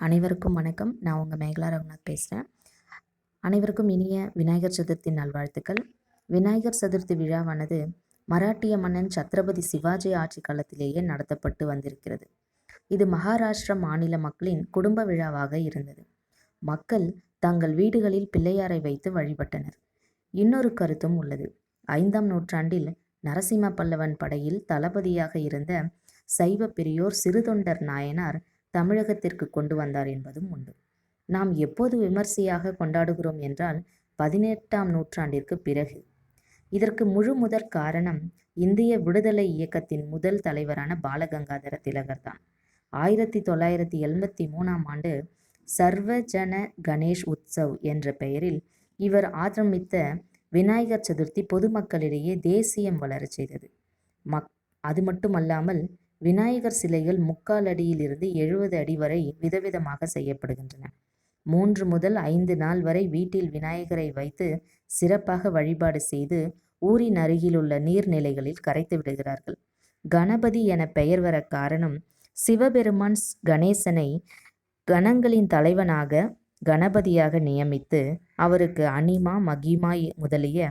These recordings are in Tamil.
அனைவருக்கும் வணக்கம். நான் உங்கள் மேகலா ரகுநாத் பேசுகிறேன். அனைவருக்கும் இனிய விநாயகர் சதுர்த்தி நல்வாழ்த்துக்கள். விநாயகர் சதுர்த்தி விழாவானது மராட்டிய மன்னன் சத்ரபதி சிவாஜி ஆட்சி காலத்திலேயே நடத்தப்பட்டு வந்திருக்கிறது. இது மகாராஷ்டிரா மாநில மக்களின் குடும்ப விழாவாக இருந்தது. மக்கள் தங்கள் வீடுகளில் பிள்ளையாரை வைத்து வழிபட்டனர். இன்னொரு கருத்தும் உள்ளது. 5ஆம் நூற்றாண்டில் நரசிம்ம பல்லவன் படையில் தளபதியாக இருந்த சைவ பெரியோர் சிறுதொண்டர் நாயனார் தமிழகத்திற்கு கொண்டு வந்தார் என்பதும் உண்டு. நாம் எப்போது விமர்சையாக கொண்டாடுகிறோம் என்றால் 18ஆம் நூற்றாண்டிற்கு பிறகு. இதற்கு முழு முதற் காரணம் இந்திய விடுதலை இயக்கத்தின் முதல் தலைவரான பாலகங்காதர திலகர் தான். 1973ஆம் ஆண்டு சர்வஜன கணேஷ் உத்சவ் என்ற பெயரில் இவர் ஆரம்பித்த விநாயகர் சதுர்த்தி பொதுமக்களிடையே தேசியம் வளரச் செய்தது. அது மட்டுமல்லாமல் விநாயகர் சிலைகள் 3/4 அடியிலிருந்து 70 அடி வரை விதவிதமாக செய்யப்படுகின்றன. 3 முதல் 5 நாள் வரை வீட்டில் விநாயகரை வைத்து சிறப்பாக வழிபாடு செய்து ஊரின் அருகிலுள்ள நீர்நிலைகளில் கரைத்து விடுகிறார்கள். கணபதி என பெயர் வர காரணம் சிவபெருமான் கணேசனை கணங்களின் தலைவனாக கணபதியாக நியமித்து அவருக்கு அனிமா மகிமா முதலிய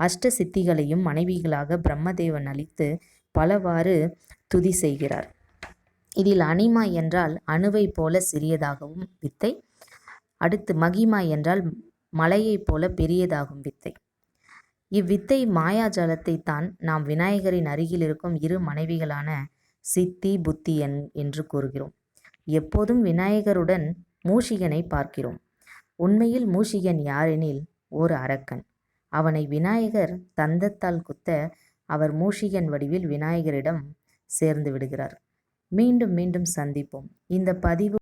அஷ்ட சித்திகளையும் மனைவிகளாக பிரம்மதேவன் அளித்து பலவாறு துதி செய்கிறார். இதில் அனிமா என்றால் அணுவை போல சிறியதாகவும் வித்தை, அடுத்து மகிமா என்றால் மலையைப் போல பெரியதாகும் வித்தை. இவ்வித்தை மாயாஜாலத்தை தான் நாம் விநாயகரின் அருகில் இருக்கும் இரு மனைவிகளான சித்தி புத்தி என்று கூறுகிறோம். எப்போதும் விநாயகருடன் மூஷிகனை பார்க்கிறோம். உண்மையில் மூஷிகன் யாரெனில் ஓர் அரக்கன். அவனை விநாயகர் தந்தத்தால் குத்த அவர் மூஷிகன் வடிவில் விநாயகரிடம் சேர்ந்து விடுகிறார். மீண்டும் சந்திப்போம். இந்த பதிவு